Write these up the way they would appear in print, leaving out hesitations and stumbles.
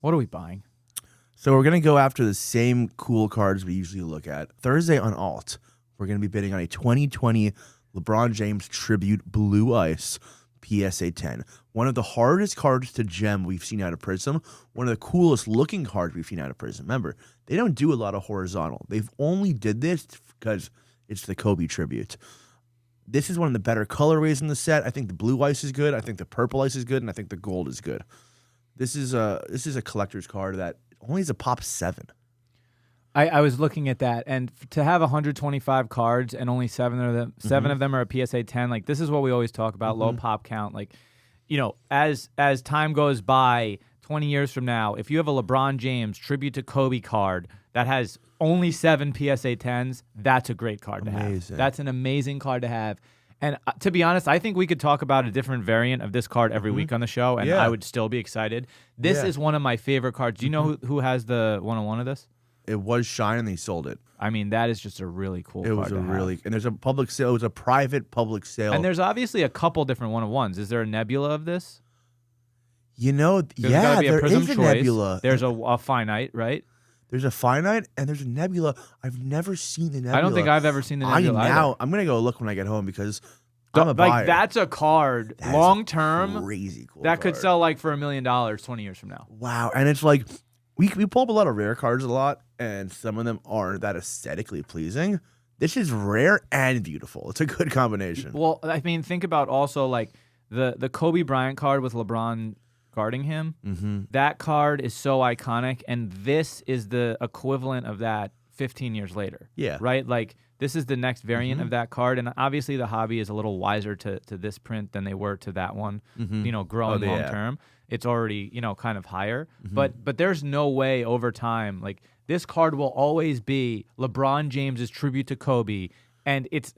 What are we buying? So we're going to go after the same cool cards we usually look at. Thursday on Alt, we're going to be bidding on a 2020 LeBron James Tribute Blue Ice PSA 10. One of the hardest cards to gem we've seen out of Prism. One of the coolest looking cards we've seen out of Prism. Remember, they don't do a lot of horizontal. They've only did this because it's the Kobe tribute. This is one of the better colorways in the set. I think the blue ice is good. I think the purple ice is good. And I think the gold is good. This is a collector's card that only is a pop 7. I was looking at that, and to have 125 cards and only seven of them are a PSA 10. Like, this is what we always talk about, low pop count. Like, you know, as time goes by, 20 years from now, if you have a LeBron James tribute to Kobe card that has only 7 PSA 10s, that's a great card to have. That's an amazing card to have. And to be honest, I think we could talk about a different variant of this card every week on the show, and I would still be excited. This is one of my favorite cards. Do you know who has the one-on-one of this? It was Shine, and they sold it. I mean, that is just a really cool card. It was and there's a public sale. It was a private public sale. And there's obviously a couple different one-on-ones. Is there a Nebula of this? You know, There's there Prism is a choice. Nebula. There's a finite, right? There's a finite, and there's a Nebula. I've never seen the Nebula. I don't think I've ever seen the Nebula. I'm going to go look when I get home because I'm a buyer. Like, that's a card, long-term, crazy cool that could sell like for $1 million 20 years from now. Wow. And it's like, we pull up a lot of rare cards a lot, and some of them aren't that aesthetically pleasing. This is rare and beautiful. It's a good combination. Well, I mean, think about also like the Kobe Bryant card with LeBron guarding him. That card is so iconic, and this is the equivalent of that 15 years later. Yeah. Right? Like, this is the next variant of that card, and obviously the hobby is a little wiser to this print than they were to that one. You know, growing long term, it's already, you know, kind of higher. But there's no way over time, like, this card will always be LeBron James's tribute to Kobe, and it's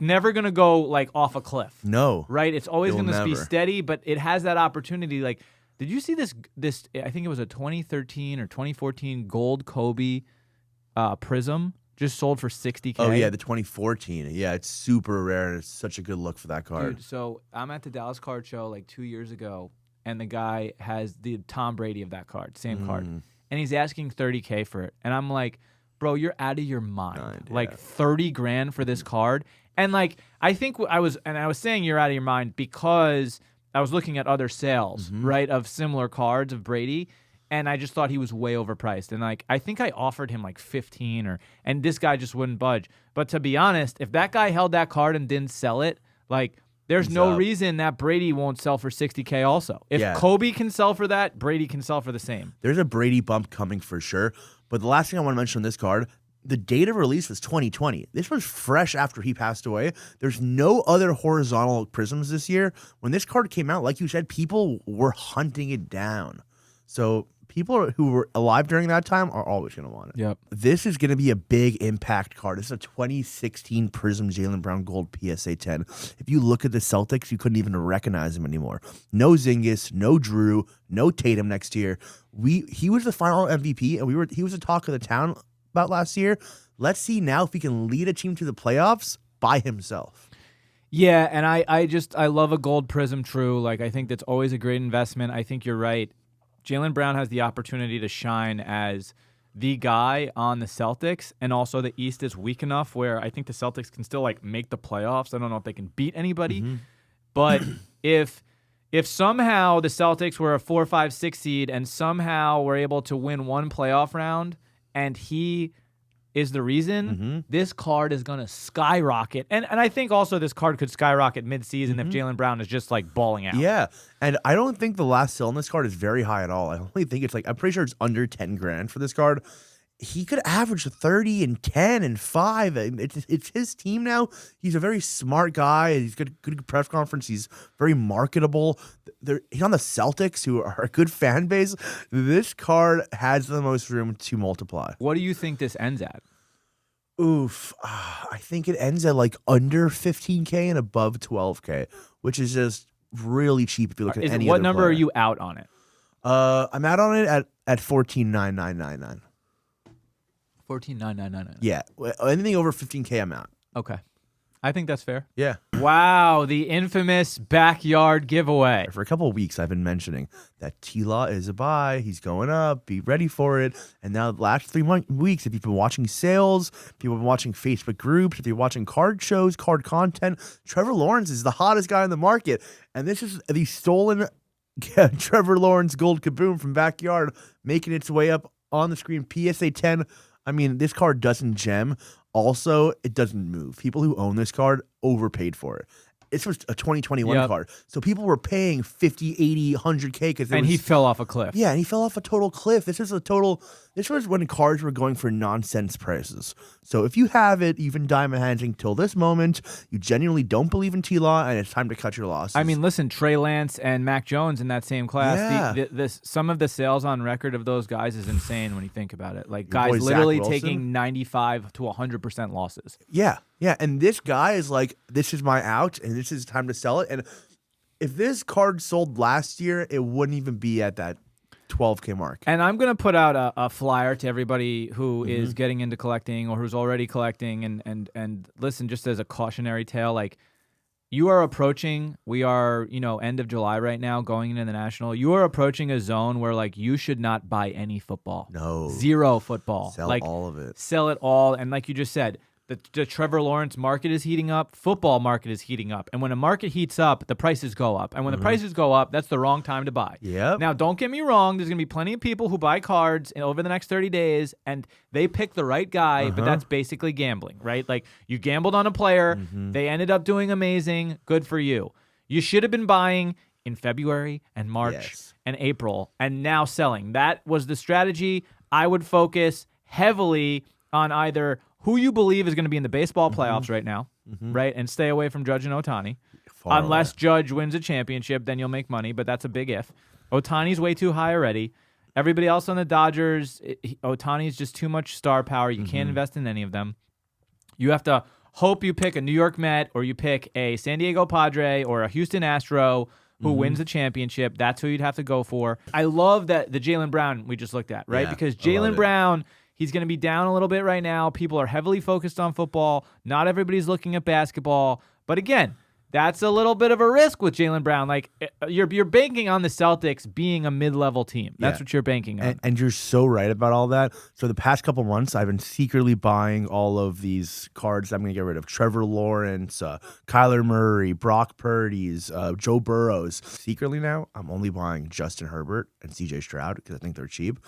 never gonna go like off a cliff. No, right? It's always gonna be steady, but it has that opportunity. Like, did you see this? I think it was a 2013 or 2014 gold Kobe Prism. Just sold for $60K. Oh, yeah, the 2014. Yeah, it's super rare, and it's such a good look for that card. Dude, so I'm at the Dallas Card Show like 2 years ago, and the guy has the Tom Brady of that card, same card. And he's asking $30K for it. And I'm like, bro, you're out of your mind. Like, 30 grand for this card? And, like, I think I was saying you're out of your mind because I was looking at other sales, right, of similar cards of Brady. And I just thought he was way overpriced. And, like, I think I offered him like 15 and this guy just wouldn't budge. But to be honest, if that guy held that card and didn't sell it, like, there's no reason that Brady won't sell for $60K also. If Kobe can sell for that, Brady can sell for the same. There's a Brady bump coming for sure. But the last thing I want to mention on this card, the date of release was 2020. This was fresh after he passed away. There's no other horizontal Prisms this year. When this card came out, like you said, people were hunting it down. So people who were alive during that time are always going to want it. Yep. This is going to be a big impact card. This is a 2016 Prism Jaylen Brown Gold PSA 10. If you look at the Celtics, you couldn't even recognize him anymore. No Zingis, no Drew, no Tatum next year. He was the final MVP, and he was the talk of the town about last year. Let's see now if he can lead a team to the playoffs by himself. Yeah, and I love a gold Prism True. Like, I think that's always a great investment. I think you're right. Jaylen Brown has the opportunity to shine as the guy on the Celtics, and also the East is weak enough where I think the Celtics can still like make the playoffs. I don't know if they can beat anybody, but if somehow the Celtics were a 4, 5, 6 seed and somehow were able to win one playoff round, and he is the reason, this card is going to skyrocket. And I think also this card could skyrocket mid-season if Jaylen Brown is just like balling out. Yeah, and I don't think the last sale on this card is very high at all. I only think it's like, I'm pretty sure it's under 10 grand for this card. He could average 30 and 10 and 5. It's his team now. He's a very smart guy. He's good press conference. He's very marketable. He's on the Celtics, who are a good fan base. This card has the most room to multiply. What do you think this ends at? Oof. I think it ends at like under 15K and above 12K, which is just really cheap if you look at any What other number player. are you out on it? I'm out on it at 14,999. 14,999. Yeah, anything over 15K, I'm out. Okay. I think that's fair. Yeah. Wow, the infamous backyard giveaway. For a couple of weeks, I've been mentioning that T-Law is a buy. He's going up. Be ready for it. And now the last 3 weeks, if you've been watching sales, if you've been watching Facebook groups, if you're watching card shows, card content, Trevor Lawrence is the hottest guy in the market. And this is the stolen Trevor Lawrence gold kaboom from backyard making its way up on the screen. PSA 10. I mean, this card doesn't gem. Also, it doesn't move. People who own this card overpaid for it. This was a 2021 card. So people were paying 50, 80, 100K. And he fell off a cliff. Yeah, and he fell off a total cliff. This was when cards were going for nonsense prices. So if you have it, you've been diamond handing till this moment, you genuinely don't believe in T-Law, and it's time to cut your losses. I mean, listen, Trey Lance and Mac Jones in that same class. Yeah. Some of the sales on record of those guys is insane when you think about it. Like, guys literally taking 95 to 100% losses. Yeah. Yeah, and this guy is like, this is my out, and this is time to sell it. And if this card sold last year, it wouldn't even be at that 12K mark. And I'm going to put out a flyer to everybody who is getting into collecting or who's already collecting. And listen, just as a cautionary tale, like, you are approaching, we are, end of July right now, going into the National. You are approaching a zone where, like, you should not buy any football. No. Zero football. Sell all of it. Sell it all. And like you just said, the Trevor Lawrence market is heating up. Football market is heating up. And when a market heats up, the prices go up. And when the prices go up, that's the wrong time to buy. Yep. Now, don't get me wrong. There's going to be plenty of people who buy cards over the next 30 days, and they pick the right guy, but that's basically gambling, right? Like, you gambled on a player. They ended up doing amazing. Good for you. You should have been buying in February and March and April and now selling. That was the strategy. I would focus heavily on either who you believe is going to be in the baseball playoffs right now, right? And stay away from Judge and Ohtani. Unless Judge wins a championship, then you'll make money, but that's a big if. Ohtani's way too high already. Everybody else on the Dodgers, Ohtani's just too much star power. You can't invest in any of them. You have to hope you pick a New York Met or you pick a San Diego Padre or a Houston Astro who wins the championship. That's who you'd have to go for. I love that the Jaylen Brown we just looked at, right? Yeah, because Jaylen Brown, he's going to be down a little bit right now. People are heavily focused on football. Not everybody's looking at basketball. But again, that's a little bit of a risk with Jaylen Brown. Like, you're banking on the Celtics being a mid-level team. That's what you're banking on. And you're so right about all that. So the past couple months, I've been secretly buying all of these cards I'm going to get rid of. Trevor Lawrence, Kyler Murray, Brock Purdy's, Joe Burrows. Secretly now, I'm only buying Justin Herbert and CJ Stroud because I think they're cheap.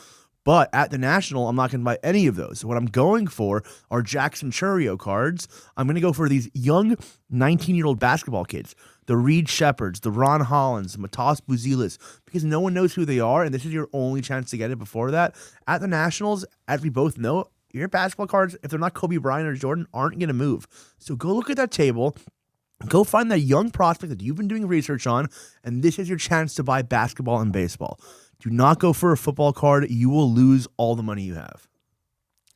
But at the National, I'm not going to buy any of those. So what I'm going for are Jackson Churio cards. I'm going to go for these young 19-year-old basketball kids, the Reed Shepherds, the Ron Hollands, Matas Buzelis, because no one knows who they are, and this is your only chance to get it before that. At the Nationals, as we both know, your basketball cards, if they're not Kobe Bryant or Jordan, aren't going to move. So go look at that table. Go find that young prospect that you've been doing research on, and this is your chance to buy basketball and baseball. Do not go for a football card. You will lose all the money you have.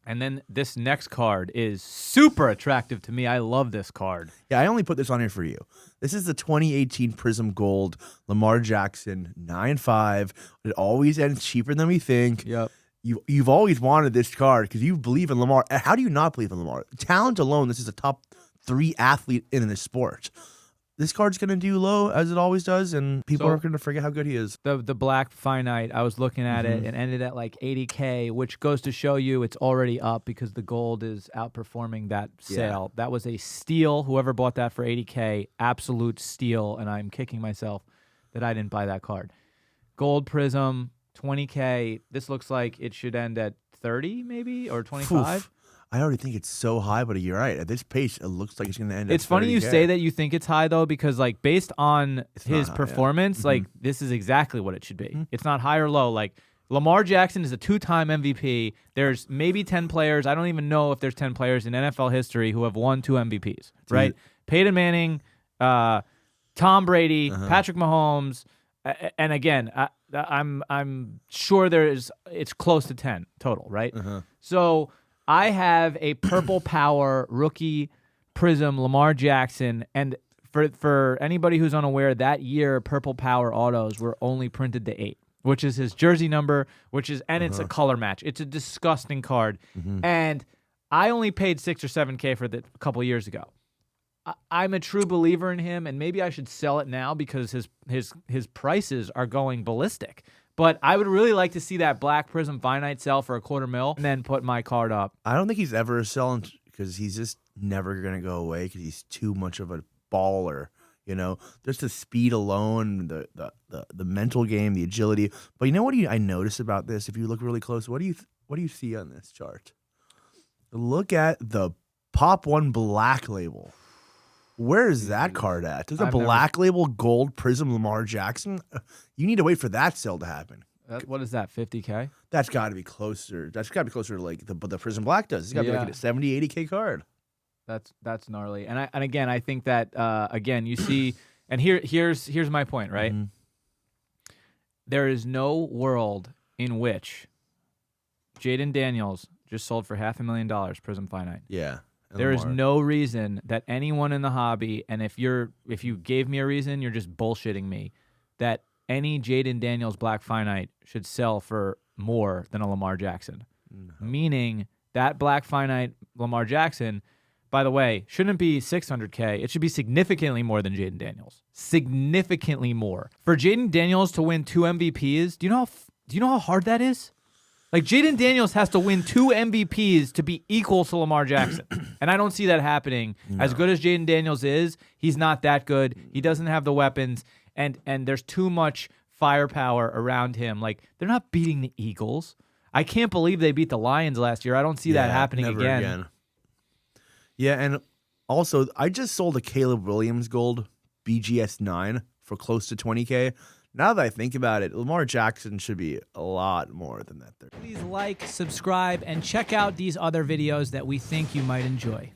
And then this next card is super attractive to me. I love this card. Yeah, I only put this on here for you. This is the 2018 Prism Gold Lamar Jackson 9.5. It always ends cheaper than we think. Yep. You've always wanted this card because you believe in Lamar. How do you not believe in Lamar? Talent alone, this is a top 3 athlete in this sport. This card's going to do low, as it always does, and people are going to forget how good he is. The black finite, I was looking at it, and ended at like 80K, which goes to show you it's already up because the gold is outperforming that sale. That was a steal. Whoever bought that for 80K, absolute steal, and I'm kicking myself that I didn't buy that card. Gold Prism, 20K. This looks like it should end at 30 maybe, or 25. Oof. I already think it's so high, but you're right. At this pace, it looks like it's going to end. It's funny you say that you think it's high though, because like based on his performance, like this is exactly what it should be. It's not high or low. Like Lamar Jackson is a 2-time MVP. There's maybe 10 players. I don't even know if there's 10 players in NFL history who have won 2 MVPs. Right? Peyton Manning, Tom Brady, Patrick Mahomes, and again, I'm sure it's close to 10 total. Right? So I have a Purple Power rookie Prism Lamar Jackson, and for anybody who's unaware, that year Purple Power autos were only printed to 8, which is his jersey number, and it's a color match. It's a disgusting card, and I only paid $6 or $7K for it a couple years ago. I'm a true believer in him, and maybe I should sell it now because his prices are going ballistic. But I would really like to see that black Prism finite sell for $250,000 and then put my card up. I don't think he's ever selling because he's just never going to go away because he's too much of a baller. You know, just the speed alone, the mental game, the agility. But you know what I notice about this? If you look really close, what do you see on this chart? Look at the Pop 1 Black Label. Where is that card at? There's a Black Label Gold Prism Lamar Jackson. You need to wait for that sale to happen. What is that, 50K? That's got to be closer. That's got to be closer to like the Prism Black does. It's got to be like a 70, 80K card. That's gnarly. And again, I think that again, you see, and here's my point, right? Mm-hmm. There is no world in which Jayden Daniels just sold for $500,000 Prism Finite. Yeah. There is no reason that anyone in the hobby, and if you gave me a reason, you're just bullshitting me, that any Jayden Daniels Black Finite should sell for more than a Lamar Jackson. No. Meaning that Black Finite Lamar Jackson, by the way, shouldn't be $600K. It should be significantly more than Jayden Daniels. Significantly more. For Jayden Daniels to win 2 MVPs, do you know how hard that is? Like, Jayden Daniels has to win 2 MVPs to be equal to Lamar Jackson. And I don't see that happening. No. As good as Jayden Daniels is, he's not that good. He doesn't have the weapons, and there's too much firepower around him. Like, they're not beating the Eagles. I can't believe they beat the Lions last year. I don't see that happening again. Yeah, and also, I just sold a Caleb Williams Gold BGS 9 for close to $20K. Now that I think about it, Lamar Jackson should be a lot more than that. Please like, subscribe, and check out these other videos that we think you might enjoy.